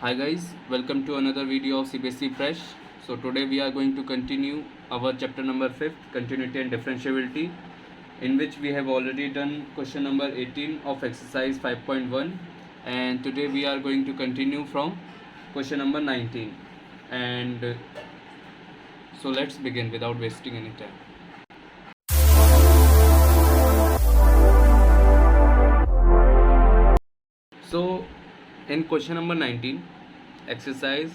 Hi guys, welcome to another video of CBSE Fresh. So today we are going to continue our chapter number 5th, continuity and differentiability, in which we have already done question number 18 of exercise 5.1, and today we are going to continue from question number 19. And so let's begin without wasting any time. So in question number 19, exercise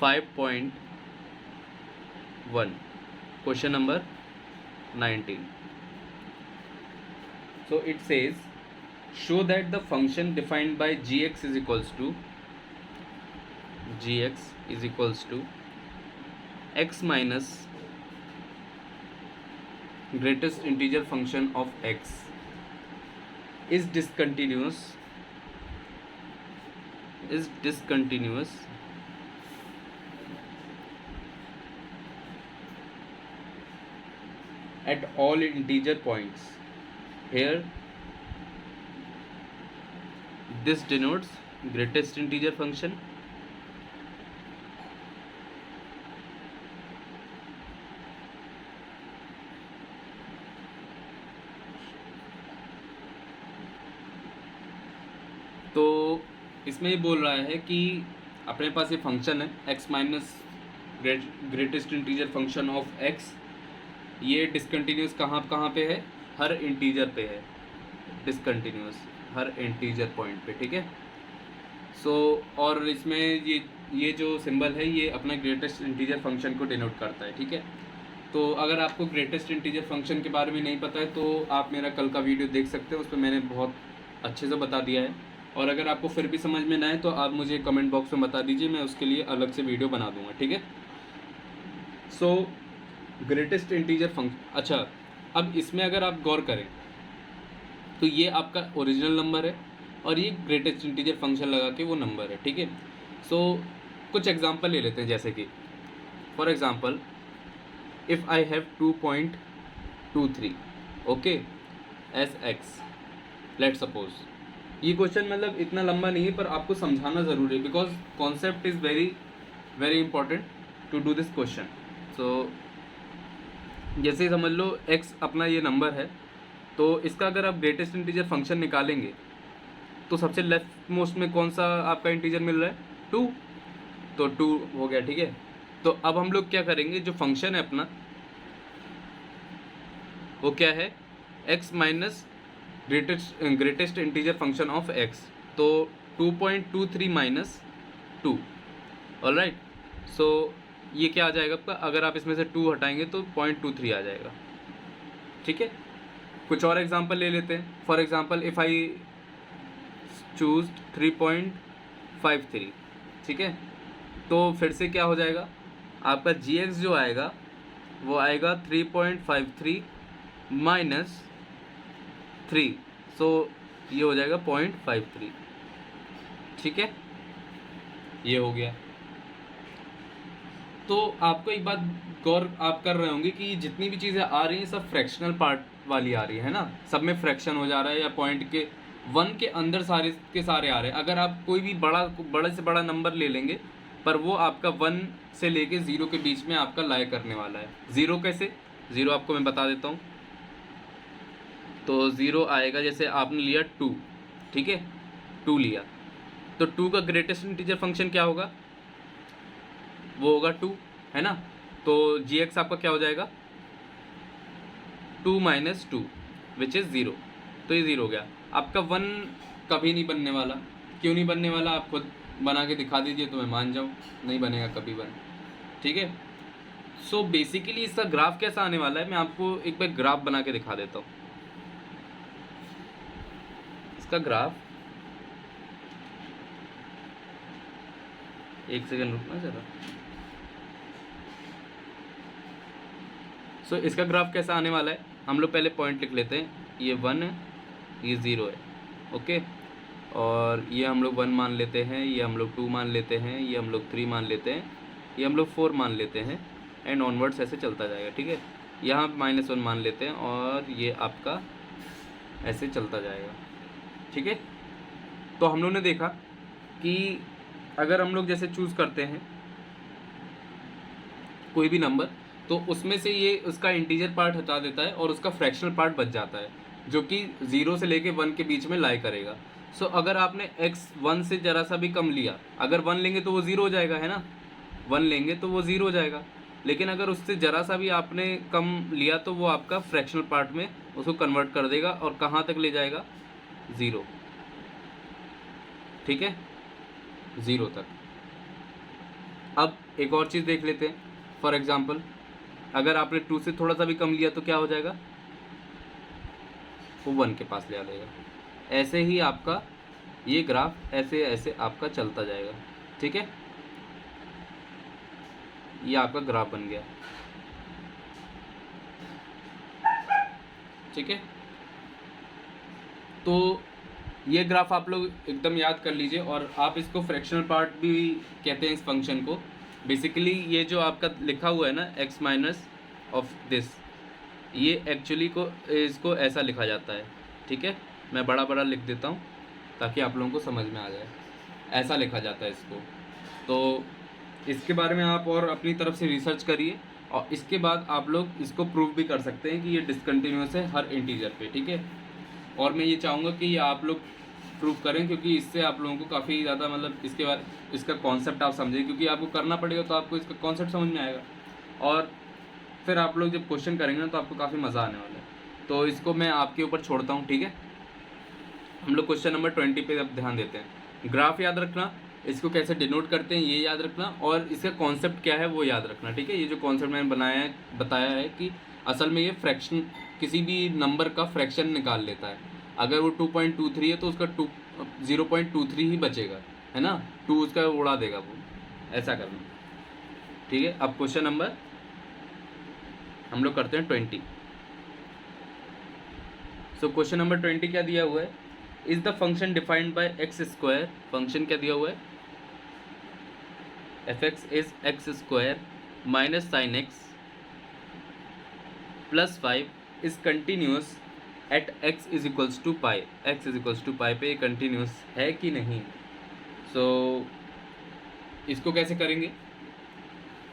5.1, question number 19. So it says, show that the function defined by gx is equals to x minus greatest integer function of x is discontinuous at all integer points. Here this denotes greatest integer function, तो इसमें ये बोल रहा है कि अपने पास ये function है x minus greatest integer function of x, ये डिसकंटिन्यूस कहाँ पे है, हर इंटीजर पे है, डिसकंटिन्यूस हर इंटीजर पॉइंट पे, ठीक है। सो और इसमें ये जो सिंबल है ये अपना ग्रेटेस्ट इंटीजर फंक्शन को डिनोट करता है, ठीक है। तो अगर आपको ग्रेटेस्ट इंटीजर फंक्शन के बारे में नहीं पता है तो आप मेरा कल का वीडियो देख सकते हो, उस पर मैंने बहुत अच्छे से बता दिया है। और अगर आपको फिर भी समझ में ना आए तो आप मुझे कमेंट बॉक्स में बता दीजिए, मैं उसके लिए अलग से वीडियो बना दूंगा, ठीक है। सो ग्रेटेस्ट इंटीजर फंक्शन, अच्छा अब इसमें अगर आप गौर करें तो ये आपका ओरिजिनल नंबर है और ये ग्रेटेस्ट इंटीजर फंक्शन लगा के वो नंबर है, ठीक है। सो कुछ एग्जांपल ले लेते हैं, जैसे कि for example if I have 2.23 okay S x, let suppose. ये क्वेश्चन मतलब इतना लंबा नहीं है पर आपको समझाना ज़रूरी है, because concept is very very important to do this question. So जैसे समझ लो x अपना ये नंबर है, तो इसका अगर आप ग्रेटेस्ट इंटीजर फंक्शन निकालेंगे तो सबसे लेफ्ट मोस्ट में कौन सा आपका इंटीजर मिल रहा है, 2, तो 2 हो गया, ठीक है। तो अब हम लोग क्या करेंगे, जो फंक्शन है अपना वो क्या है, x minus greatest integer function of x, तो 2.23 माइनस 2, ऑलराइट। सो ये क्या आ जाएगा आपका, अगर आप इसमें से 2 हटाएंगे तो 0.23 आ जाएगा, ठीक है। कुछ और एग्जांपल ले लेते हैं। For example if I choose 3.53, ठीक है, तो फिर से क्या हो जाएगा, आपका gx जो आएगा वो आएगा 3.53 माइनस 3, सो ये हो जाएगा 0.53, ठीक है, ये हो गया। तो आपको एक बात गौर आप कर रहे होंगे कि जितनी भी चीज़ें आ रही हैं सब फ्रैक्शनल पार्ट वाली आ रही है ना, सब में फ्रैक्शन हो जा रहा है या पॉइंट के 1 के अंदर सारे के सारे आ रहे हैं। अगर आप कोई भी बड़े से बड़ा नंबर ले लेंगे पर वो आपका 1 से लेके 0 के बीच में आपका लाई करने वाला है। 0 कैसे, 0 आपको मैं बता देता हूँ। तो 0 आएगा, जैसे आपने लिया 2, ठीक है, 2 लिया तो 2 का ग्रेटेस्ट इंटीजर फंक्शन क्या होगा, वो होगा 2, है ना। तो gx आपका क्या हो जाएगा, 2 माइनस 2 विच इज़ 0, तो ये 0 हो गया। आपका 1 कभी नहीं बनने वाला, क्यों नहीं बनने वाला आप खुद बना के दिखा दीजिए तो मैं मान जाऊँ, नहीं बनेगा कभी बन, ठीक है। सो बेसिकली इसका ग्राफ कैसा आने वाला है, मैं आपको एक बार ग्राफ बना के दिखा देता हूँ। इसका ग्राफ, एक सेकंड रुकना ज़रा। सो इसका ग्राफ कैसा आने वाला है, हम लोग पहले पॉइंट लिख लेते हैं, ये 1 है, ये 0 है, ओके। और ये हम लोग 1 मान लेते हैं, ये हम लोग 2 मान लेते हैं, ये हम लोग 3 मान लेते हैं, ये हम लोग 4 मान लेते हैं, एंड ऑनवर्ड्स ऐसे चलता जाएगा, ठीक है। यहाँ -1 मान लेते हैं और ये आपका ऐसे चलता जाएगा, ठीक है। तो हम लोगों ने देखा कि अगर हम लोग जैसे चूज़ करते हैं कोई भी नंबर, तो उसमें से ये उसका इंटीजर पार्ट हटा देता है और उसका फ्रैक्शनल पार्ट बच जाता है, जो कि 0 से लेके 1 के बीच में लाई करेगा। सो अगर आपने x 1 से ज़रा सा भी कम लिया, अगर 1 लेंगे तो वो 0 हो जाएगा, है ना, 1 लेंगे तो वो 0 हो जाएगा। लेकिन अगर उससे ज़रा सा भी आपने कम लिया तो वो आपका फ्रैक्शनल पार्ट में उसको कन्वर्ट कर देगा और कहाँ तक ले जाएगा, 0, ठीक है, 0 तक। अब एक और चीज़ देख लेते हैं। फॉर एग्ज़ाम्पल अगर आपने 2 से थोड़ा सा भी कम लिया तो क्या हो जाएगा, वो 1 के पास ले आ जाएगा। ऐसे ही आपका ये ग्राफ ऐसे ऐसे आपका चलता जाएगा, ठीक है। ये आपका ग्राफ बन गया, ठीक है। तो ये ग्राफ आप लोग एकदम याद कर लीजिए, और आप इसको फ्रैक्शनल पार्ट भी कहते हैं इस फंक्शन को। बेसिकली ये जो आपका लिखा हुआ है ना x माइनस ऑफ दिस, ये एक्चुअली को इसको ऐसा लिखा जाता है, ठीक है। मैं बड़ा बड़ा लिख देता हूँ ताकि आप लोगों को समझ में आ जाए, ऐसा लिखा जाता है इसको। तो इसके बारे में आप और अपनी तरफ से रिसर्च करिए, और इसके बाद आप लोग इसको प्रूव भी कर सकते हैं कि ये डिसकंटिन्यूअस है हर इंटीजर पे, ठीक है। और मैं ये चाहूँगा कि ये आप लोग प्रूव करें, क्योंकि इससे आप लोगों को काफ़ी ज़्यादा मतलब इसके बाद इसका कॉन्सेप्ट आप समझें, क्योंकि आपको करना पड़ेगा तो आपको इसका कॉन्सेप्ट समझ में आएगा, और फिर आप लोग जब क्वेश्चन करेंगे ना तो आपको काफ़ी मज़ा आने वाला है। तो इसको मैं आपके ऊपर छोड़ता हूँ, ठीक है। हम लोग क्वेश्चन नंबर 20 पे अब ध्यान देते हैं। ग्राफ याद रखना, इसको कैसे डिनोट करते हैं ये याद रखना, और इसका कॉन्सेप्ट क्या है वो याद रखना, ठीक है। ये जो कॉन्सेप्ट मैंने बताया है कि असल में ये फ्रैक्शन, किसी भी नंबर का फ्रैक्शन निकाल लेता है। अगर वो 2.23 है तो उसका 0.23 ही बचेगा, है ना, 2 उसका उड़ा देगा वो, ऐसा करना, ठीक है। अब क्वेश्चन नंबर हम लोग करते हैं 20। सो क्वेश्चन नंबर 20 क्या दिया हुआ है, is the function defined by x square. Function क्या दिया हुआ है, F x is x square minus sine x plus 5 is continuous at x is equals to pi. X is equals to pi पे continuous है कि नहीं। सो इसको कैसे करेंगे,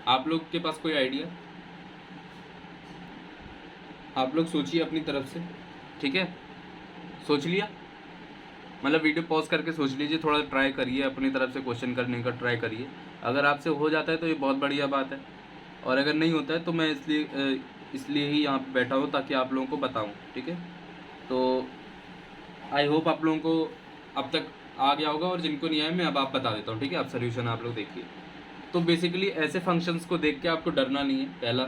आप लोग के पास कोई आइडिया, आप लोग सोचिए अपनी तरफ से, ठीक है। सोच लिया, मतलब वीडियो पॉज करके सोच लीजिए, थोड़ा ट्राई करिए अपनी तरफ से क्वेश्चन करने का ट्राई करिए। अगर आपसे हो जाता है तो ये बहुत बढ़िया बात है, और अगर नहीं होता है तो मैं इसलिए ही यहाँ पे बैठा हूँ ताकि आप लोगों को बताऊँ, ठीक है। तो आई होप आप लोगों को अब तक आ गया होगा, और जिनको नहीं आया मैं अब आप बता देता हूँ, ठीक है। आप सोल्यूशन आप लोग देखिए। तो बेसिकली ऐसे फंक्शंस को देख के आपको डरना नहीं है, पहला।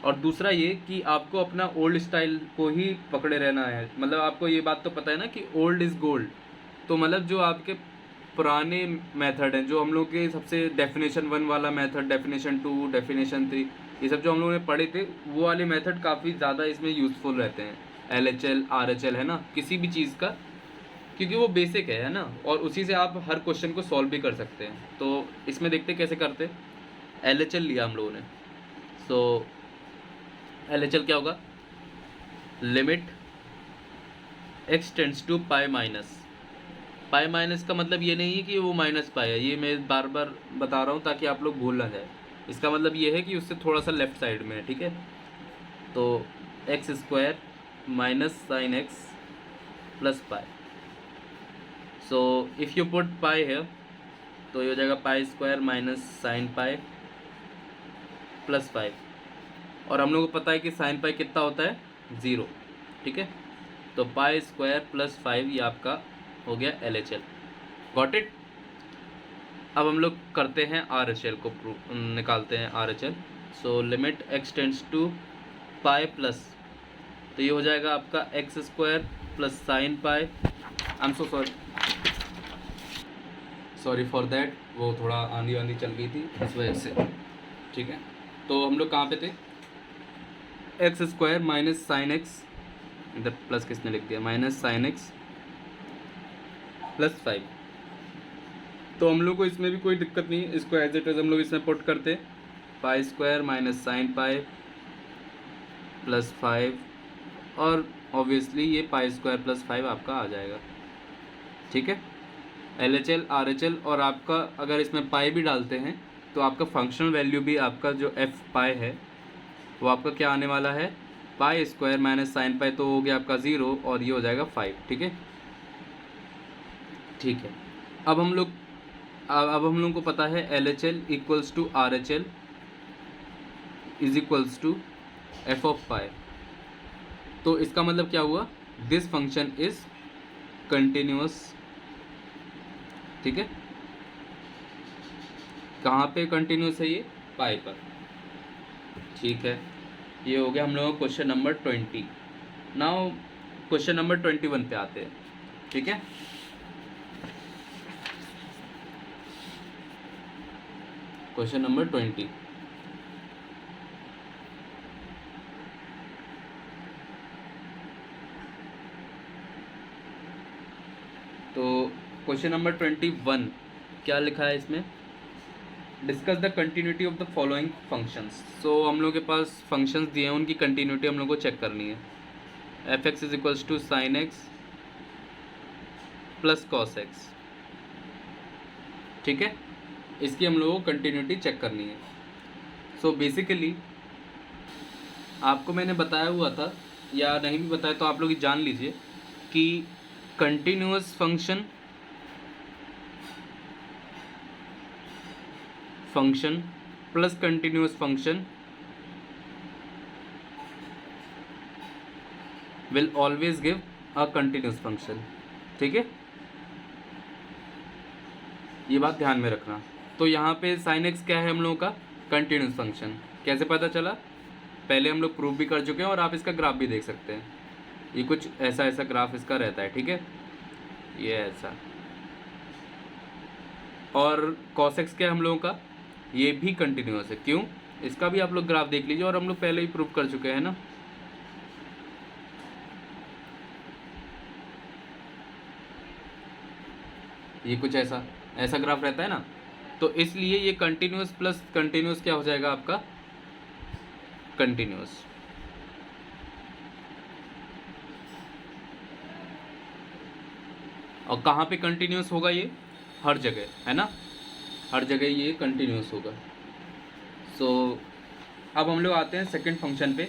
और दूसरा ये कि आपको अपना ओल्ड स्टाइल को ही पकड़े रहना है। मतलब आपको ये बात तो पता है ना कि ओल्ड इज़ गोल्ड। तो मतलब जो आपके पुराने मेथड हैं, जो हम लोग के सबसे डेफिनेशन 1 वाला मेथड, डेफिनेशन 2, डेफिनेशन 3, ये सब जो हम लोगों ने पढ़े थे, वो वाले मेथड काफ़ी ज़्यादा इसमें यूज़फुल रहते हैं। LHL RHL, है ना, किसी भी चीज़ का, क्योंकि वो बेसिक है ना, और उसी से आप हर क्वेश्चन को सॉल्व भी कर सकते हैं। तो इसमें देखते कैसे करते। LHL लिया हम लोगों ने। सो LHL क्या होगा, limit x tends to pi minus. Pi minus का मतलब ये नहीं है कि वो माइनस पाई है, ये मैं बार बार बता रहा हूँ ताकि आप लोग भूल ना जाए। इसका मतलब ये है कि उससे थोड़ा सा लेफ्ट साइड में है, ठीक है। तो x square minus sine x plus pi. So if you put pi है तो ये हो जाएगा pi square minus sine pi plus 5, और हम लोग को पता है कि साइन पाई कितना होता है, 0, ठीक है। तो पाई स्क्वायर प्लस 5 ये आपका हो गया LHL। Got it. अब हम लोग करते हैं RHL को निकालते हैं RHL। So limit x tends to pi plus, तो ये हो जाएगा आपका x square plus sine pi. I am so sorry for that, वो थोड़ा आंधी आंधी चल गई थी इस वजह से, ठीक है। तो हम लोग कहाँ पे थे, x square minus sine x, इधर प्लस किसने लिख दिया, माइनस साइन एक्स प्लस 5। तो हम लोग को इसमें भी कोई दिक्कत नहीं है, इसको एज इट इज हम लोग इसमें पुट करते हैं, पाई square minus sine pi plus 5, और ऑब्वियसली ये पाई स्क्वायर प्लस 5 आपका आ जाएगा, ठीक है। LHL RHL, और आपका अगर इसमें पाई भी डालते हैं तो आपका फंक्शनल वैल्यू भी आपका जो एफ पाई है वो आपका क्या आने वाला है, पाई स्क्वायर माइनस साइन पाई, तो हो गया आपका 0 और ये हो जाएगा 5। ठीक है, ठीक है। अब हम लोग को पता है LHL equals to RHL is equals to f of pi. तो इसका मतलब क्या हुआ, दिस फंक्शन इज कंटिन्यूअस। ठीक है, कहाँ पे कंटिन्यूस है ये, पाई पर। ठीक है, ये हो गया हम लोगों का question number 20। Now question number 21 पे आते हैं। ठीक है, क्वेश्चन नंबर 20। तो क्वेश्चन नंबर 21 क्या लिखा है इसमें, discuss the continuity of the following functions. So हम लोग के पास फंक्शंस दिए हैं, उनकी कंटिन्यूटी हम लोग को चेक करनी है। F x is equals to sine x plus cos x. ठीक है, इसकी हम लोगों को कंटिन्यूटी चेक करनी है। सो बेसिकली आपको मैंने बताया हुआ था, या नहीं भी बताया तो आप लोग जान लीजिए कि continuous function plus continuous function will always give a continuous function. ठीक है, ये बात ध्यान में रखना। तो यहाँ पे साइन एक्स क्या है हम लोगों का, कंटिन्यूअस फंक्शन। कैसे पता चला, पहले हम लोग प्रूव भी कर चुके हैं और आप इसका ग्राफ भी देख सकते हैं। ये कुछ ऐसा ग्राफ इसका रहता है। ठीक है, ये ऐसा। और cos x क्या है हम लोगों का, ये भी कंटिन्यूअस है। क्यों, इसका भी आप लोग ग्राफ देख लीजिए, और हम लोग पहले ही प्रूव कर चुके हैं ना। ये कुछ ऐसा ग्राफ रहता है ना, तो इसलिए ये कंटिन्यूअस प्लस कंटिन्यूअस क्या हो जाएगा आपका, कंटिन्यूअस। और कहाँ पे कंटिन्यूअस होगा, ये हर जगह है ना, हर जगह ये कंटिन्यूअस होगा। सो अब हम लोग आते हैं सेकंड फंक्शन पे,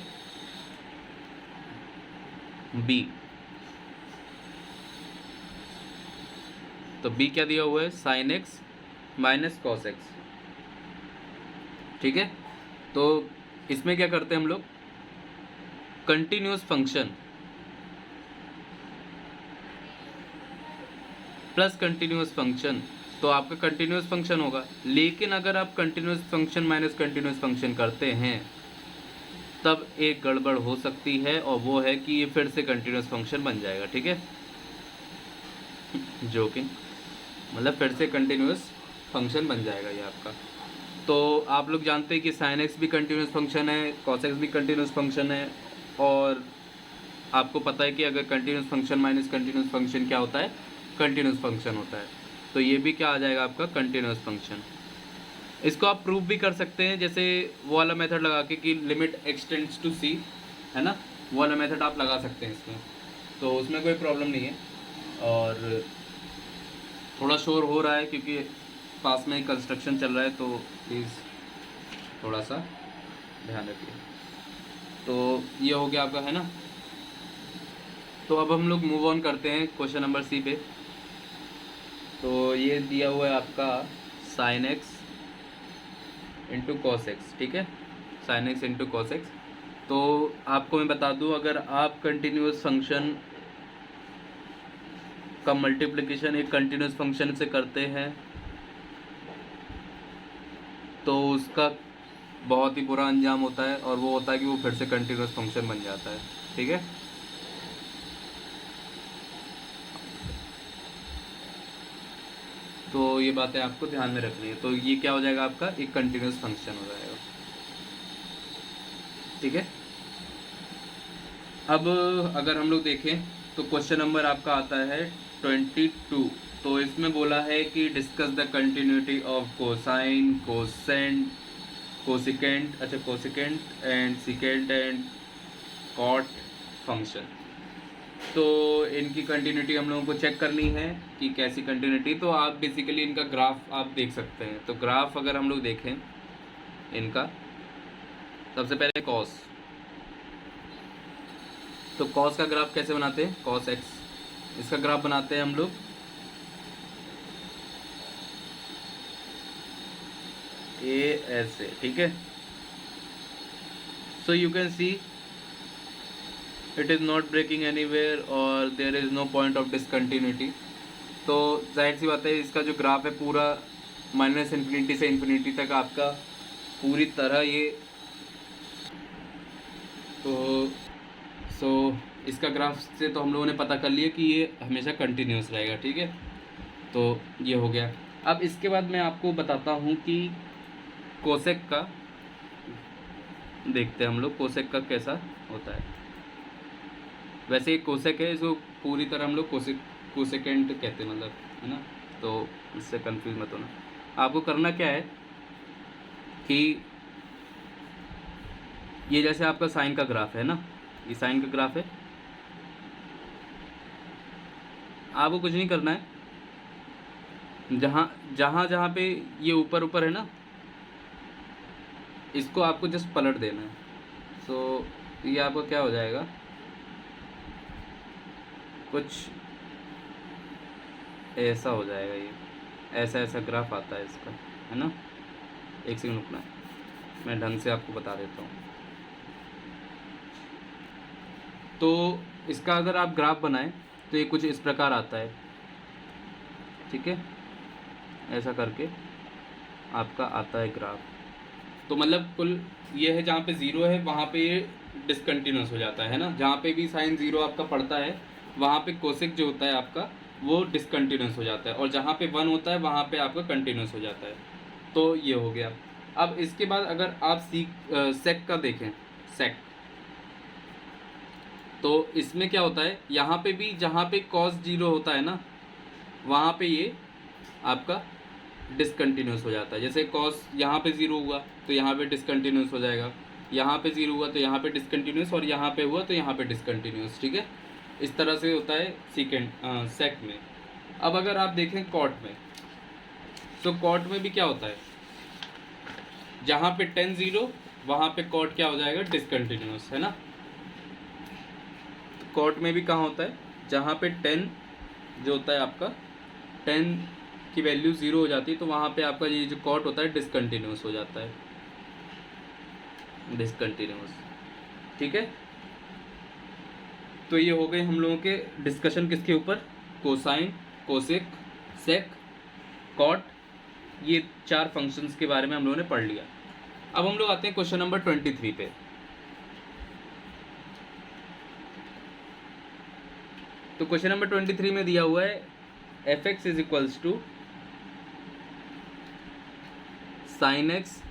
b। तो b क्या दिया हुआ है, sine x minus cos x. ठीक है, तो इसमें क्या करते हैं हम लोग, continuous function plus continuous function, तो आपका कंटिन्यूअस फंक्शन होगा। लेकिन अगर आप continuous function minus continuous function करते हैं तब एक गड़बड़ हो सकती है, और वो है कि ये फिर से कंटिन्यूअस फंक्शन बन जाएगा। ठीक है, जोकिंग, मतलब फिर से कंटिन्यूअस फंक्शन बन जाएगा ये आपका। तो आप लोग जानते हैं कि साइन एक्स भी कंटिन्यूअस फंक्शन है, कॉस एक्स भी कंटिन्यूअस फंक्शन है, और आपको पता है कि अगर continuous function minus continuous function क्या होता है, कंटिन्यूअस फंक्शन होता है। तो ये भी क्या आ जाएगा आपका, कंटिन्यूअस फंक्शन। इसको आप प्रूव भी कर सकते हैं, जैसे वो वाला मेथड लगा के कि लिमिट एक्सटेंड्स टू सी, है ना, वो वाला मेथड आप लगा सकते हैं इसमें, तो उसमें कोई प्रॉब्लम नहीं है। और थोड़ा शोर हो रहा है क्योंकि पास में कंस्ट्रक्शन चल रहा है, तो प्लीज़ थोड़ा सा ध्यान रखिए। तो ये हो गया आपका, है ना। तो अब हम लोग मूव ऑन करते हैं क्वेश्चन नंबर सी पे। तो ये दिया हुआ है आपका sine x into cos x. ठीक है, sine x into cos x. तो आपको मैं बता दूं, अगर आप कंटिन्यूअस फंक्शन का मल्टीप्लिकेशन एक कंटिन्यूअस फंक्शन से करते हैं तो उसका बहुत ही बुरा अंजाम होता है, और वो होता है कि वो फिर से कंटिन्यूअस फंक्शन बन जाता है। ठीक है, तो ये बातें आपको ध्यान में रखनी है। तो ये क्या हो जाएगा आपका, एक कंटिन्यूअस फंक्शन हो जाएगा। ठीक है, अब अगर हम लोग देखें तो क्वेश्चन नंबर आपका आता है 22। तो इसमें बोला है कि discuss the continuity of cosine, cosecant, cosecant, cosecant and secant and cot function. तो इनकी कंटिन्यूटी हम लोगों को चेक करनी है कि कैसी कंटिन्यूटी। तो आप बेसिकली इनका ग्राफ आप देख सकते हैं। तो ग्राफ अगर हम लोग देखें इनका, सबसे पहले कॉस, तो कॉस का ग्राफ कैसे बनाते हैं, कॉस एक्स, इसका ग्राफ बनाते हैं हम लोग ए ऐसे, ठीक है। So you can see it is not breaking anywhere और there is no point of discontinuity. तो जाहिर सी बात है इसका जो ग्राफ है पूरा माइनस इन्फिनिटी से इन्फिनिटी तक आपका पूरी तरह ये, तो सो इसका ग्राफ से तो हम लोगों ने पता कर लिया कि ये हमेशा कंटिन्यूस रहेगा, ठीक है। तो ये हो गया। अब इसके बाद मैं आपको बताता हूँ कि कोसेक का देखते हैं हम लोग, कोसेक का कैसा होता है। वैसे एक कोसेक है, इसको पूरी तरह हम लोग कोसेकेंट कहते हैं, मतलब, है ना। तो इससे कंफ्यूज मत होना। आपको करना क्या है कि ये जैसे आपका साइन का ग्राफ है ना, ये साइन का ग्राफ है, आपको कुछ नहीं करना है। जहाँ पे ये ऊपर ऊपर है ना, इसको आपको जस्ट पलट देना है। सो ये आपका क्या हो जाएगा, कुछ ऐसा हो जाएगा। ये ऐसा ग्राफ आता है इसका, है ना। एक सेकंड रुकना है, मैं ढंग से आपको बता देता हूँ। तो इसका अगर आप ग्राफ बनाएं तो ये कुछ इस प्रकार आता है, ठीक है। ऐसा करके आपका आता है ग्राफ। तो मतलब कुल ये है, जहाँ पे ज़ीरो है वहाँ पे ये डिसकंटिन्यूस हो जाता है ना। जहाँ पे भी साइन ज़ीरो आपका पड़ता है वहाँ पे कोसेक जो होता है आपका वो डिसकंटिन्यूस हो जाता है, और जहाँ पे 1 होता है वहाँ पे आपका कंटिन्यूस हो जाता है। तो ये हो गया। अब इसके बाद अगर आप सेक का देखें, सेक, तो इसमें क्या होता है, यहाँ पे भी जहाँ पे कॉस जीरो होता है ना वहाँ पे ये आपका डिसकंटिन्यूस हो जाता है। जैसे कॉस यहाँ पे ज़ीरो हुआ तो यहाँ पे डिसकंटिन्यूस हो जाएगा, यहाँ पे ज़ीरो हुआ तो यहाँ पे डिसकंटिन्यूस, और यहाँ पे हुआ तो यहाँ पे डिसकंटिन्यूस, ठीक है। इस तरह से होता है सेक में। अब अगर आप देखें कॉट में, तो कॉट में भी क्या होता है, जहाँ पे 10 ज़ीरो वहाँ पे कॉट क्या हो जाएगा, डिसकंटिन्यूस, है ना। कॉट में भी कहाँ होता है, जहाँ पे 10 जो होता है आपका 10 की वैल्यू 0 हो जाती है तो वहाँ पे आपका ये जो कॉट होता है डिसकंटिन्यूस हो जाता है, डिसकंटिन्यूस, ठीक है। तो ये हो गए हम लोगों के डिस्कशन किसके ऊपर, कोसाइन, कोसेक, सेक, कॉट, ये 4 फंक्शंस के बारे में हम लोगों ने पढ़ लिया। अब हम लोग आते हैं क्वेश्चन नंबर 23 पे। तो क्वेश्चन नंबर 23 में दिया हुआ है F x is equals to sine x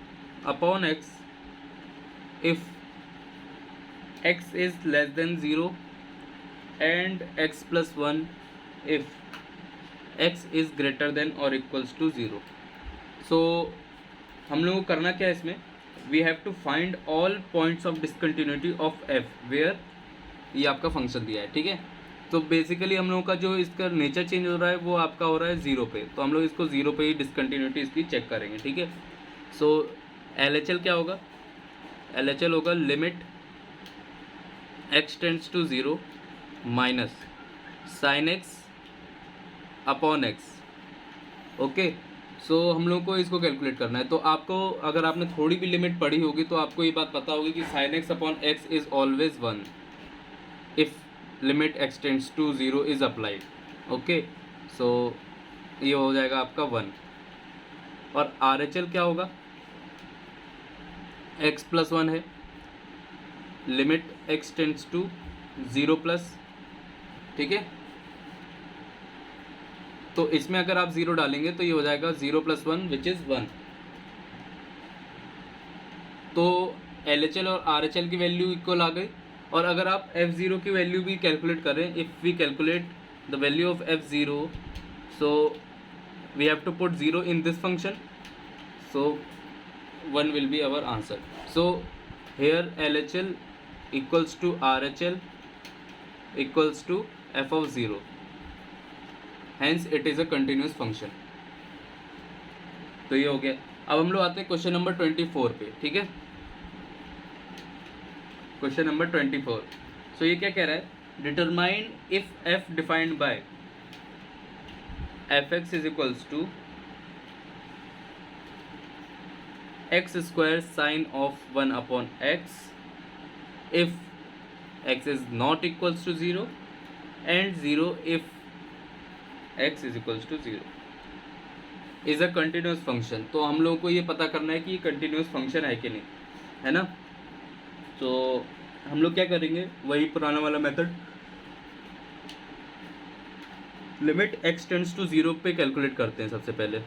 upon x if x is less than 0 and x plus 1 if x is greater than or equals to 0। so हम लोगों को करना क्या है इसमें, we have to find all points of discontinuity of f where ये आपका function दिया है, ठीक है। तो बेसिकली हम लोगों का जो इसका नेचर चेंज हो रहा है वो आपका हो रहा है 0 पे, तो हम लोग इसको 0 पे ही डिसकंटिन्यूटी इसकी चेक करेंगे, ठीक है। सो LHL क्या होगा, LHL होगा limit x tends to 0 minus sine x upon x, okay. So हम लोग को इसको कैलकुलेट करना है। तो आपको अगर आपने थोड़ी भी लिमिट पढ़ी होगी तो आपको ये बात पता होगी कि sine x upon x is always 1 if limit x tends to 0 is applied, okay. So ये हो जाएगा आपका 1। और RHL क्या होगा, x प्लस 1 है, limit x tends to 0 plus, ठीक है। तो इसमें अगर आप 0 डालेंगे तो ये हो जाएगा 0 प्लस 1 विच इज़ 1। तो LHL और RHL की वैल्यू इक्वल आ गई। और अगर आप F0 की वैल्यू भी कैलकुलेट करें, if we calculate the value of F0, so we have to put 0 in this function, so 1 will be our answer. So here LHL equals to RHL equals to f of zero, hence it is a continuous function. तो ये हो गया। अब हम लोग आते हैं question number 24 पे, ठीक है। Question number 24। सो ये क्या कह रहा है, determine if f defined by f x is equals to x square sine of 1 upon x if x is not equals to 0 and 0 if x is equals to 0 is a continuous function। तो हम लोगों को ये पता करना है कि ये कंटिन्यूस फंक्शन है कि नहीं, है ना। तो हम लोग क्या करेंगे, वही पुराना वाला method, limit x tends to 0 पे कैलकुलेट करते हैं। सबसे पहले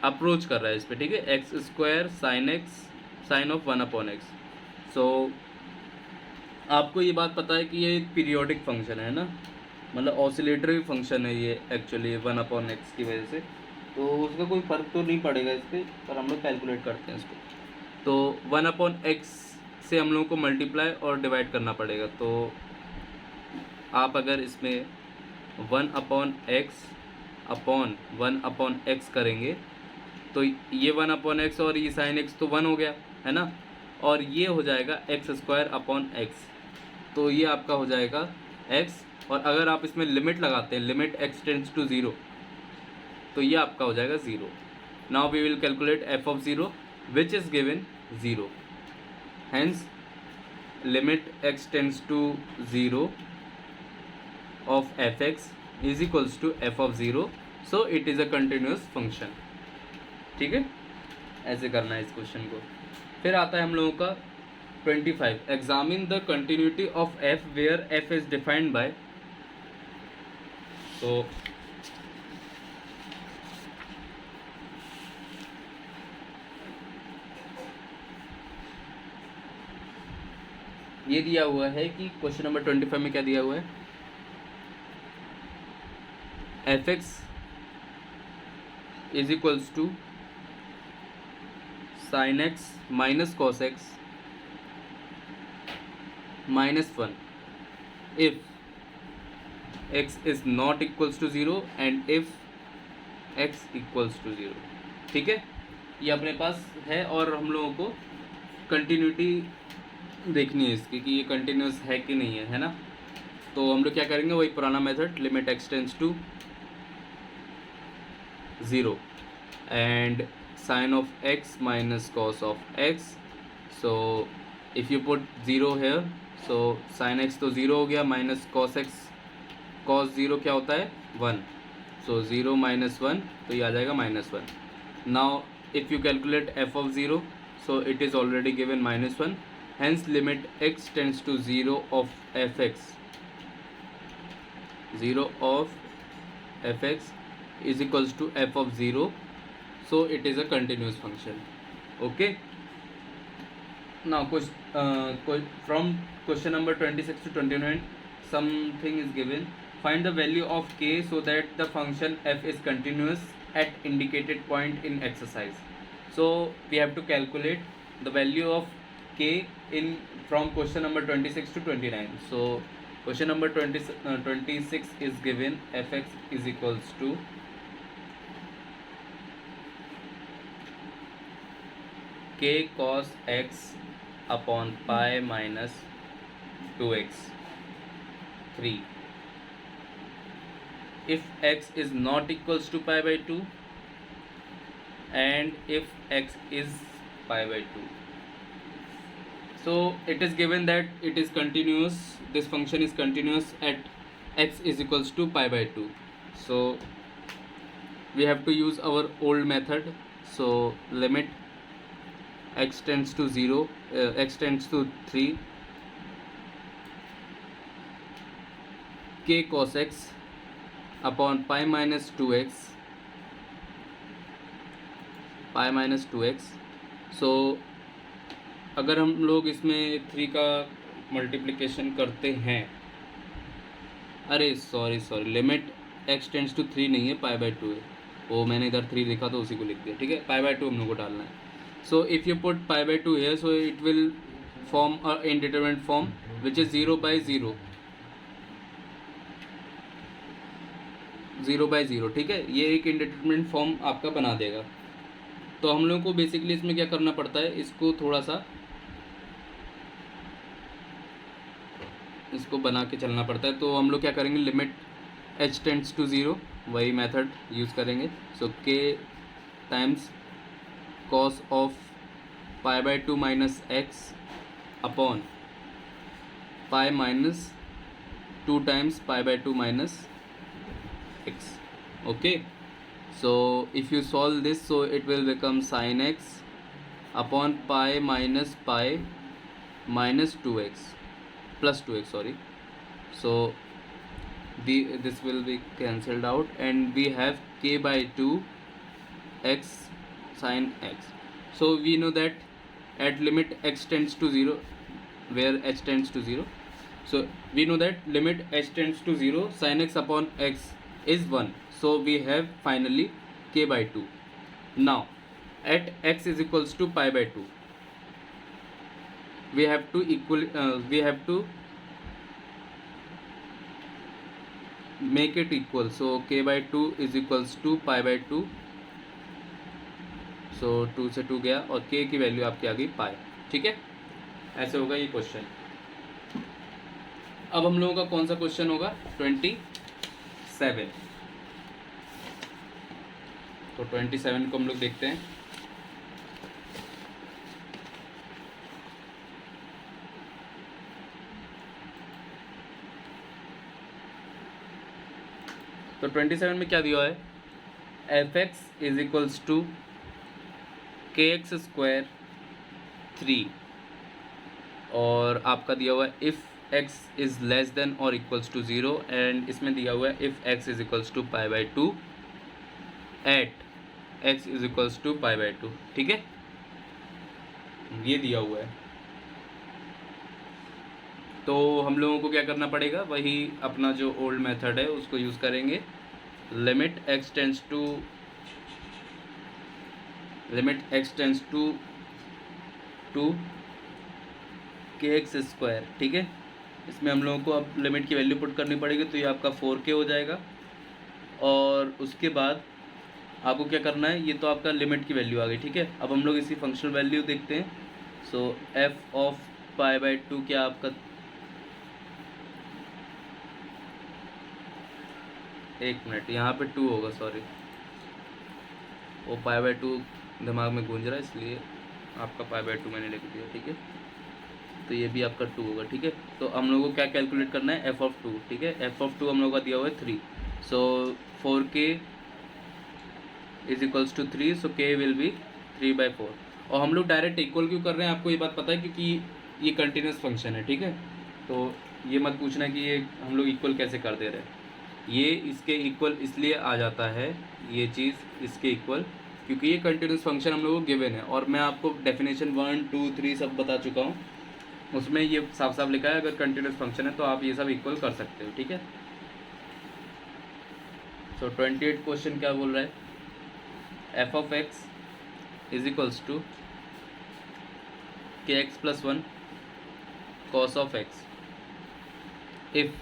अप्रोच कर रहा है इस पर, ठीक है। X square sine of 1 upon x. So आपको ये बात पता है कि ये एक पीरियोडिक फंक्शन है ना, मतलब ऑसिलेटरी फंक्शन है ये एक्चुअली 1 अपॉन एक्स की वजह से। तो उसका कोई फ़र्क तो नहीं पड़ेगा इस पर हम लोग कैलकुलेट करते हैं इसको। तो 1 अपॉन एक्स से हम लोगों को मल्टीप्लाई और डिवाइड करना पड़ेगा। तो आप अगर इसमें 1 upon x upon 1 upon x करेंगे तो ये 1 अपॉन एक्स और ये साइन एक्स तो 1 हो गया, है ना। और ये हो जाएगा एक्स स्क्वायर अपॉन एक्स, तो ये आपका हो जाएगा x। और अगर आप इसमें लिमिट लगाते हैं, लिमिट x टेंड्स टू 0, तो ये आपका हो जाएगा 0। Now we will calculate f of 0 which is given 0, hence limit x tends to 0 of f x is equals to f of 0, so it is a continuous function, ठीक है। ऐसे करना है इस क्वेश्चन को। फिर आता है हम लोगों का 25, examine the continuity of f where f is defined by. तो ये दिया हुआ है कि क्वेश्चन नंबर 25 में क्या दिया हुआ है, F x is equals to sine x minus cos x -1 if x is not equals to 0 and if x equals to 0, ठीक है। ये अपने पास है और हम लोगों को कंटिन्यूटी देखनी है इसकी कि ये कंटिन्यूस है कि नहीं है, है ना। तो हम लोग क्या करेंगे, वही पुराना method, limit x tends to 0 and sin of x minus cos of x। so if you put 0 here, so sin x तो 0 हो गया, माइनस cos x, cos 0 क्या होता है 1, so 0 minus 1, तो ये आ जाएगा -1। now if you calculate f of 0, so it is already given -1, hence limit x tends to 0 of fx, 0 of fx is equals to f of 0, so it is a continuous function, okay। now from question number 26 to 29 something is given, find the value of k so that the function f is continuous at indicated point in exercise। so we have to calculate the value of k in from question number 26 to 29। so question number 26 is given, fx is equals to k cos x upon pi minus 2x 3 if x is not equals to pi by 2 and if x is pi by 2। so it is given that it is continuous, this function is continuous at x is equals to pi by 2। so we have to use our old method, so limit x tends to 0, x tends to 3, k cos x upon pi minus 2x, pi minus 2x। so अगर हम लोग इसमें 3 का multiplication करते हैं, अरे sorry limit x tends to 3 नहीं है, पाई बाई 2 है, वो मैंने इधर 3 लिखा तो उसी को लिख दिया, ठीक है। पाई बाई 2 हम लोग को डालना है। so if you put pi by 2 here, so it will form a indeterminate form which is 0 by 0, 0/0, ठीक है। ये एक इंडिटरमिनेट फॉर्म आपका बना देगा। तो हम लोगों को बेसिकली इसमें क्या करना पड़ता है, इसको थोड़ा सा इसको बना के चलना पड़ता है। तो हम लोग क्या करेंगे, लिमिट h टेंड्स टू 0, वही मेथड यूज़ करेंगे। So k times cos of π/2 minus x upon pi minus 2 times π/2 minus x. Okay, so if you solve this, so it will become sin x upon pi minus pi minus 2x plus 2x, sorry. So this will be cancelled out and we have k by 2 x sin x. So we know that at limit x tends to 0, where h tends to 0, so we know that limit h tends to 0 sin x upon x is 1. So we have finally k by 2. Now at x is equals to pi by 2, we have to make it equal. So k by 2 is equals to pi by 2. सो 2 से 2 गया और k की value आपकी आ गई पाई, ठीक है। ऐसे होगा ये क्वेश्चन। अब हम लोगों का कौन सा क्वेश्चन होगा, 27। तो 27 को हम लोग देखते हैं। तो 27 में क्या दिया हुआ है, f(x) is equals to kx square 3, और आपका दिया हुआ है if x is less than और इक्वल्स टू 0, एंड इसमें दिया हुआ है if x is equals to π/2 at x is equals to π/2, ठीक है। ये दिया हुआ है। तो हम लोगों को क्या करना पड़ेगा, वही अपना जो ओल्ड मेथड है उसको यूज़ करेंगे। Limit x tends to kx square, ठीक है। इसमें हम लोगों को अब लिमिट की वैल्यू पुट करनी पड़ेगी, तो ये आपका 4k हो जाएगा। और उसके बाद आपको क्या करना है, ये तो आपका लिमिट की वैल्यू आ गई, ठीक है। अब हम लोग इसी फंक्शनल वैल्यू देखते हैं। सो f ऑफ π/2 क्या आपका, एक मिनट, यहाँ पे 2 होगा, सॉरी, वो π/2 दिमाग में गूंज रहा है, इसलिए आपका π/2 मैंने लिख दिया, ठीक है। तो ये भी आपका 2 होगा, ठीक है। तो हम लोगों को क्या कैलकुलेट करना है, f ऑफ 2, ठीक है। f ऑफ 2 हम लोगों का दिया हुआ है 3, so 4k is equals to 3, so k will be 3/4। और हम लोग डायरेक्ट इक्वल क्यों कर रहे हैं, आपको ये बात पता है, क्योंकि ये कंटिन्यूस फंक्शन है, ठीक है। तो ये मत पूछना कि ये हम लोग इक्वल कैसे कर दे रहे हैं। ये इसके इक्वल इसलिए आ जाता है, ये चीज़ इसके इक्वल, क्योंकि ये कंटिन्यूस फंक्शन हम लोगों को गिवन है। और मैं आपको डेफिनेशन 1, 2, 3 सब बता चुका हूँ, उसमें ये साफ साफ लिखा है अगर कंटिन्यूस फंक्शन है तो आप ये सब इक्वल कर सकते हो, ठीक है। सो 28 क्वेश्चन क्या बोल रहा है, f of x is equals to kx plus 1 cos of x if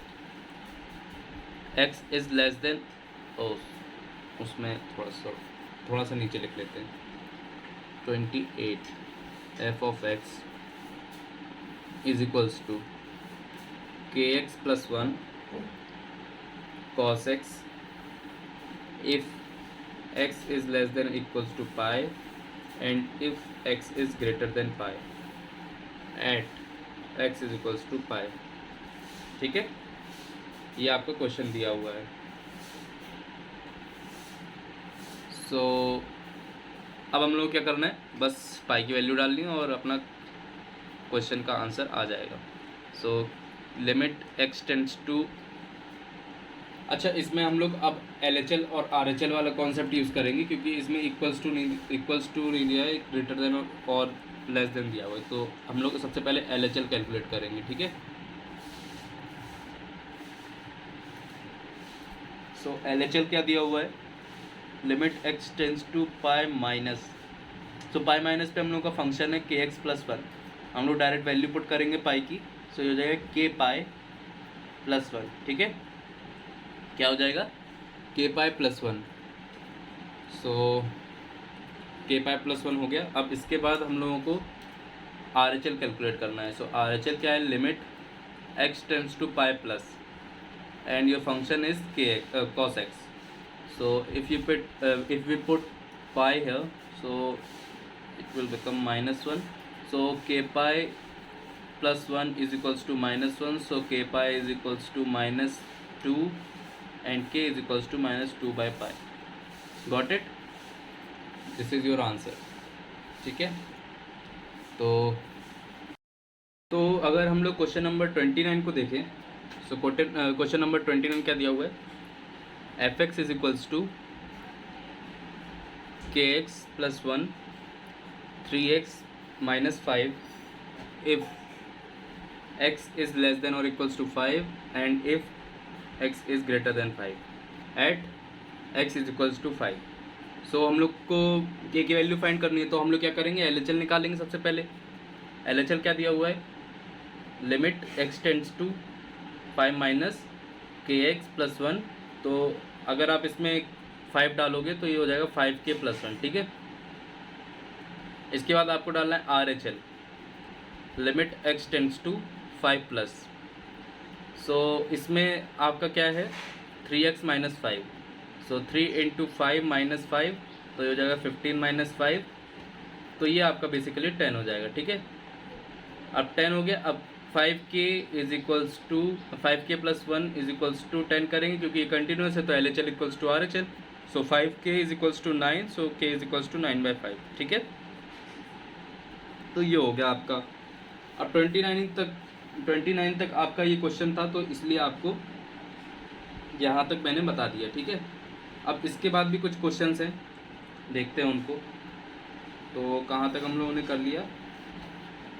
x is less than, उसमें थोड़ा सा नीचे लिख लेते हैं। 28 f of x is equals to kx plus 1 cos x if x is less than or equals to pi and if x is greater than pi at x is equals to pi, ठीक है। ये आपका question दिया हुआ है। सो अब हम लोग क्या करना है, बस पाई की वैल्यू डालनी है और अपना क्वेश्चन का आंसर आ जाएगा। So limit x tends to, अच्छा इसमें हम लोग अब LHL और RHL वाला कॉन्सेप्ट यूज़ करेंगे, क्योंकि इसमें इक्वल्स टू नहीं दिया है, ग्रेटर देन और लेस देन दिया हुआ है। तो हम लोग सबसे पहले LHL कैलकुलेट करेंगे, ठीक है। सो LHL क्या दिया हुआ है, limit x tends to pi minus, so pi minus पे हम लोग का फंक्शन है kx प्लस 1, हम लोग डायरेक्ट वैल्यू पुट करेंगे पाई की। सो ये हो जाएगा k पाई प्लस 1, ठीक है। क्या हो जाएगा, के पाई प्लस वन, सो के पाई प्लस वन हो गया। अब इसके बाद हम लोगों को आर एच एल कैलकुलेट करना है। सो आर एच एल क्या है, limit x tends to pi plus and your function is k cos x. So if we put pi here, so it will become minus 1. So k pi plus 1 is equals to minus 1. So k pi is equals to minus 2 and k is equals to minus 2 by pi. Got it? This is your answer. ठीक है, तो अगर हम लोग question number 29 को देखें, so question number 29 क्या दिया हुआ है, F x is equals to k x plus 1 3x minus 5 if x is less than or equals to 5 and if x is greater than 5 at x is equals to 5. सो हम लोग को k की value find करनी है, तो हम लोग क्या करेंगे, LHL निकालेंगे सबसे पहले। LHL क्या दिया हुआ है, limit x tends to 5 minus k x plus 1। तो अगर आप इसमें 5 डालोगे तो ये हो जाएगा 5k प्लस 1, ठीक है। इसके बाद आपको डालना है R H L, limit x tends to 5 plus. So इसमें आपका क्या है, 3x माइनस 5, सो 3 इंटू 5 माइनस 5, तो ये हो जाएगा 15 माइनस 5, तो ये आपका बेसिकली 10 हो जाएगा, ठीक है। अब 10 हो गया। अब 5k is equals to 5k plus 1 is equals to 10 करेंगे, क्योंकि ये कंटिन्यूस है, तो L H L equals to R H L. So 5k is equals to 9, so k is equals to 9 by 5, ठीक है। तो ये हो गया आपका। अब 29 तक आपका ये क्वेश्चन था, तो इसलिए आपको यहाँ तक मैंने बता दिया, ठीक है। अब इसके बाद भी कुछ क्वेश्चंस हैं, देखते हैं उनको। तो कहाँ तक हम लोगों ने कर लिया,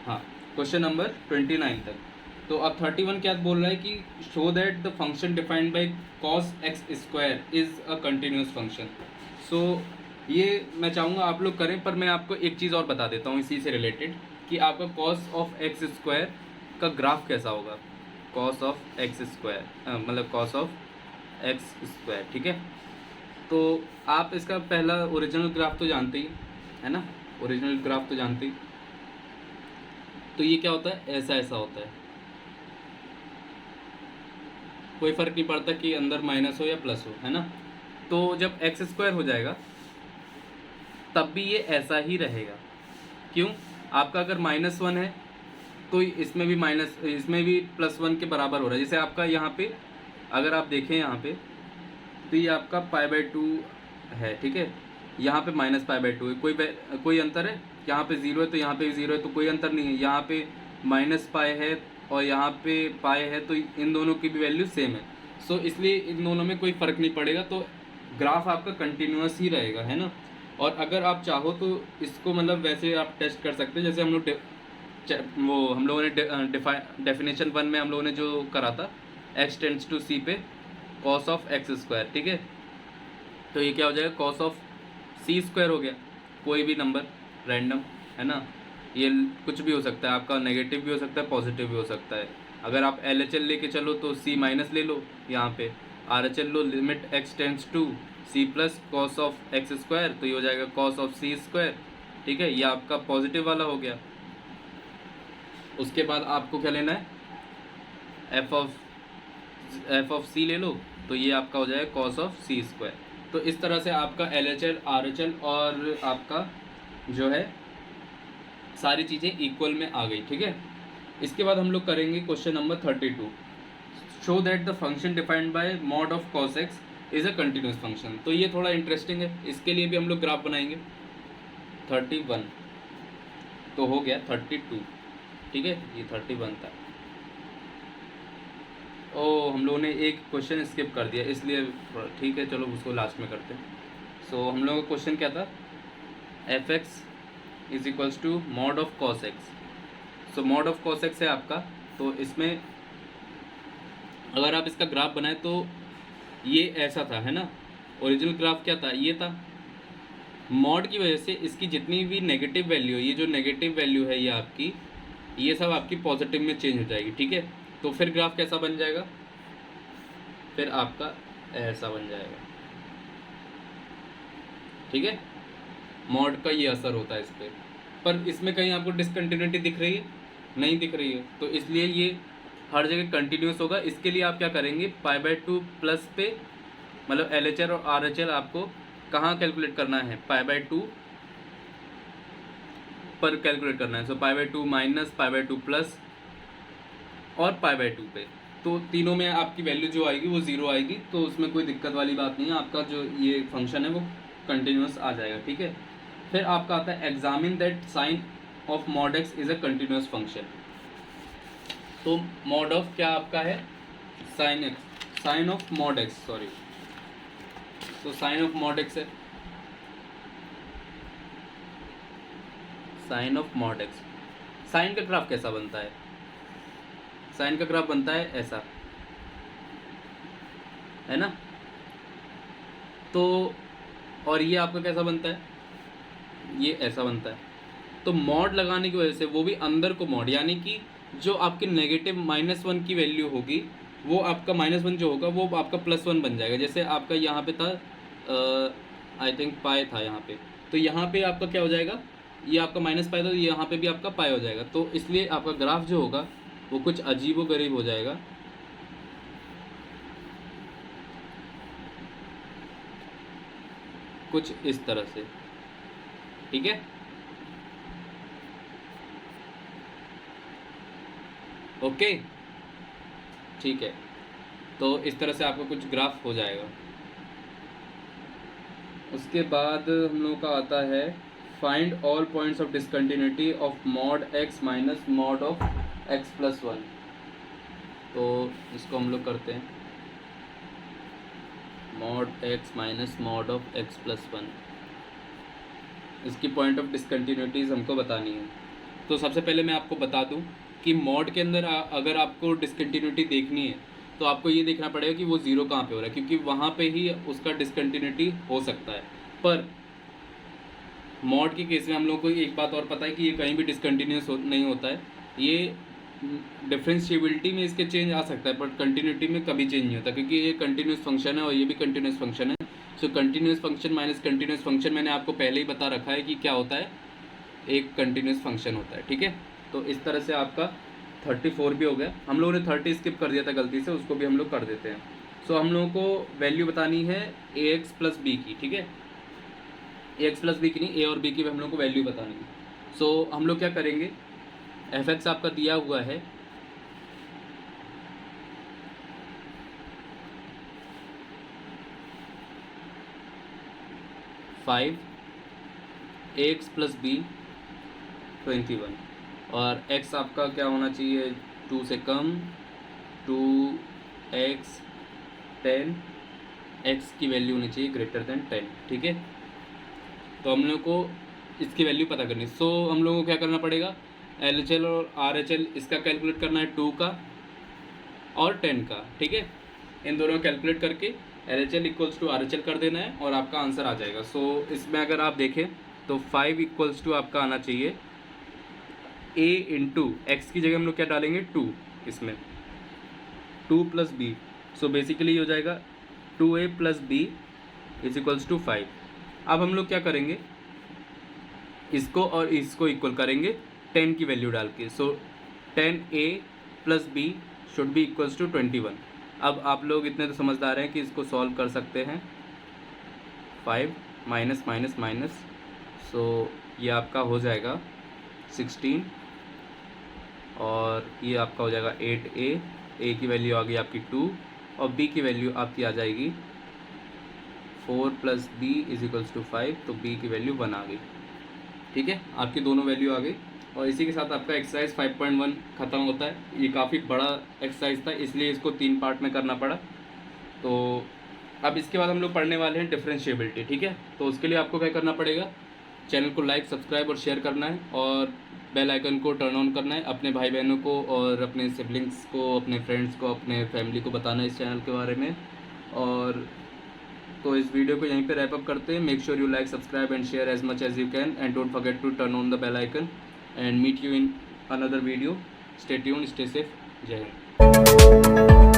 हाँ, क्वेश्चन नंबर 29 तक। तो अब 31 क्या बोल रहा है कि show that the function defined by cos x square is a continuous function. So ये मैं चाहूँगा आप लोग करें, पर मैं आपको एक चीज़ और बता देता हूँ इसी से रिलेटेड, कि आपका कॉस ऑफ एक्स स्क्वायर का ग्राफ कैसा होगा। कॉस ऑफ एक्स स्क्वायर मतलब कॉस ऑफ एक्स स्क्वायर, ठीक है। तो आप इसका पहला ओरिजिनल ग्राफ तो जानते ही है ना, ओरिजिनल ग्राफ तो जानते ही। तो ये क्या होता है, ऐसा ऐसा होता है, कोई फ़र्क नहीं पड़ता कि अंदर माइनस हो या प्लस हो, है ना। तो जब एक्स स्क्वायर हो जाएगा तब भी ये ऐसा ही रहेगा। क्यों, आपका अगर -1 है तो इसमें भी +1 के बराबर हो रहा है। जैसे आपका यहाँ पे अगर आप देखें यहाँ पे, तो ये आपका π/2 है, ठीक है। यहाँ पे -π/2 है, कोई अंतर है, यहाँ पे 0 है तो यहाँ पे भी 0 है, तो कोई अंतर नहीं है। यहाँ पे -π है और यहाँ पे π है, तो इन दोनों की भी वैल्यू सेम है। सो इसलिए इन दोनों में कोई फ़र्क नहीं पड़ेगा, तो ग्राफ आपका कंटिन्यूस ही रहेगा, है ना। और अगर आप चाहो तो इसको मतलब वैसे आप टेस्ट कर सकते हैं, जैसे हम लोगों ने डेफिनेशन 1 में हम लोगों ने जो करा था, x टेंड्स टू c पे cos ऑफ एक्स स्क्वायर, ठीक है। तो ये क्या हो जाएगा, cos ऑफ c स्क्वायर हो गया, कोई भी नंबर रैंडम, है ना। ये कुछ भी हो सकता है, आपका नेगेटिव भी हो सकता है, पॉजिटिव भी हो सकता है। अगर आप LHL लेके चलो तो c माइनस ले लो, यहाँ पे RHL लो, limit x tends to c plus cos of x square, तो ये हो जाएगा कॉस ऑफ c स्क्वायर, ठीक है। ये आपका पॉजिटिव वाला हो गया। उसके बाद आपको क्या लेना है, एफ ऑफ c ले लो, तो ये आपका हो जाएगा कॉस ऑफ c स्क्वायर। तो इस तरह से आपका LHL RHL और आपका जो है सारी चीज़ें इक्वल में आ गई, ठीक है। इसके बाद हम लोग करेंगे question number 32, show that the function defined bye mod of cos x is a continuous function. तो ये थोड़ा इंटरेस्टिंग है, इसके लिए भी हम लोग ग्राफ बनाएंगे। 31 तो हो गया 32, ठीक है, ये 31 था। ओ, हम लोगों ने एक क्वेश्चन स्किप कर दिया, इसलिए ठीक है, चलो उसको लास्ट में करते हैं। सो हम लोगों का क्वेश्चन क्या था, f x is equals to mod of cos x. So mod of cos x है आपका, तो इसमें अगर आप इसका ग्राफ बनाए तो ये ऐसा था, है ना। ओरिजिनल ग्राफ क्या था, ये था। मॉड की वजह से इसकी जितनी भी नेगेटिव वैल्यू है, ये जो नेगेटिव वैल्यू है ये आपकी, ये सब आपकी पॉजिटिव में चेंज हो जाएगी, ठीक है। तो फिर ग्राफ कैसा बन जाएगा, फिर आपका ऐसा बन जाएगा, ठीक है, मॉड का ये असर होता है इस पर इसमें कहीं आपको डिसकंटिन्यूटी दिख रही है? नहीं दिख रही है, तो इसलिए ये हर जगह कंटिन्यूस होगा। इसके लिए आप क्या करेंगे, π/2 प्लस पे मतलब LHL और RHL आपको कहाँ कैलकुलेट करना है, π/2 पर कैलकुलेट करना है। सो π/2 माइनस π/2 प्लस और π/2 पे, तो तीनों में आपकी वैल्यू जो आएगी वो 0 आएगी, तो उसमें कोई दिक्कत वाली बात नहीं है, आपका जो ये फंक्शन है वो कंटिन्यूस आ जाएगा। ठीक है, फिर आपका आता है examine that sine of mod x is a continuous function. तो मॉड ऑफ क्या आपका है, sine x, sine of mod x, sorry, तो साइन ऑफ मॉड एक्स है, sine of mod x. Sine का ग्राफ कैसा बनता है, साइन का ग्राफ बनता है ऐसा, है ना। तो और ये आपका कैसा बनता है, ये ऐसा बनता है। तो मॉड लगाने की वजह से वो भी अंदर को मॉड, यानी कि जो आपके नेगेटिव -1 की वैल्यू होगी वो आपका -1 जो होगा वो आपका +1 बन जाएगा। जैसे आपका यहाँ पे था आई थिंक पाई था यहाँ पे, तो यहाँ पे आपका क्या हो जाएगा, ये आपका -पाई था, तो यहाँ पे भी आपका पाई हो जाएगा। तो इसलिए आपका ग्राफ जो होगा वो कुछ अजीबोगरीब हो जाएगा। कुछ इस तरह से, ठीक है। ओके, ठीक है, तो इस तरह से आपका कुछ ग्राफ हो जाएगा। उसके बाद हम लोग का आता है find all points of discontinuity of mod x minus mod of x plus 1। तो इसको हम लोग करते हैं, mod x minus mod of x plus 1, इसकी पॉइंट ऑफ डिसकंटिन्यूटीज़ हमको बतानी है। तो सबसे पहले मैं आपको बता दूं कि मॉड के अंदर अगर आपको डिसकंटिन्यूटी देखनी है तो आपको ये देखना पड़ेगा कि वो ज़ीरो कहाँ पे हो रहा है, क्योंकि वहाँ पे ही उसका डिसकंटिन्यूटी हो सकता है। पर मॉड के केस में हम लोगों को एक बात और पता है कि ये कहीं भी डिसकंटिन्यूस नहीं होता है। ये डिफरेंशिएबिलिटी में इसके चेंज आ सकता है, बट कंटिन्यूटी में कभी चेंज नहीं होता, क्योंकि ये कंटिन्यूस फंक्शन है और ये भी कंटिन्यूस फंक्शन है। So continuous function minus continuous function मैंने आपको पहले ही बता रखा है कि क्या होता है, एक कंटिन्यूस फंक्शन होता है। ठीक है, तो इस तरह से आपका 34 भी हो गया। हम लोगों ने 30 स्किप कर दिया था गलती से, उसको भी हम लोग कर देते हैं। सो हम लोगों को वैल्यू बतानी है ax प्लस बी की, ठीक है, ax प्लस बी की नहीं, a और b की हम लोग को वैल्यू बतानी है। सो हम लोग क्या करेंगे, fx आपका दिया हुआ है 5, ax प्लस बी 21, और x आपका क्या होना चाहिए, 2 से कम, 2x 10, x की वैल्यू होनी चाहिए ग्रेटर देन 10। ठीक है, तो हम लोग को इसकी वैल्यू पता करनी है। सो हम लोगों को क्या करना पड़ेगा, LHL और RHL इसका कैलकुलेट करना है 2 का और 10 का। ठीक है, इन दोनों को कैलकुलेट करके LHL इक्वल्स टू RHL कर देना है और आपका आंसर आ जाएगा। सो इसमें अगर आप देखें तो 5 इक्वल्स टू आपका आना चाहिए a इंटू एक्स की जगह हम लोग क्या डालेंगे 2, इसमें 2 प्लस बी। सो बेसिकली हो जाएगा 2a plus b is equals to 5। अब हम लोग क्या करेंगे, इसको और इसको इक्वल करेंगे 10 की वैल्यू डाल के। So 10a plus b should be equals to 21। अब आप लोग इतने तो समझदार हैं कि इसको सॉल्व कर सकते हैं, 5 माइनस माइनस माइनस, सो ये आपका हो जाएगा 16 और ये आपका हो जाएगा 8a, a की वैल्यू आ गई आपकी 2 और b की वैल्यू आपकी आ जाएगी 4 plus b is equals to 5, तो b की वैल्यू 1 आ गई। ठीक है, आपकी दोनों वैल्यू आ गई और इसी के साथ आपका एक्सरसाइज 5.1 ख़त्म होता है। ये काफ़ी बड़ा एक्सरसाइज था, इसलिए इसको 3 पार्ट में करना पड़ा। तो अब इसके बाद हम लोग पढ़ने वाले हैं डिफरेंशिएबिलिटी। ठीक है, तो उसके लिए आपको क्या करना पड़ेगा, चैनल को लाइक सब्सक्राइब और शेयर करना है और बेल आइकन को टर्न ऑन करना है। अपने भाई बहनों को और अपने सिबलिंग्स को, अपने फ्रेंड्स को, अपने फैमिली को बताना है इस चैनल के बारे में। और तो इस वीडियो को यहीं पे रैप अप करते हैं। Make sure you like subscribe and share as much as you can and don't forget to turn on the bell icon and meet you in another video. Stay tuned, stay safe. Jai Hind.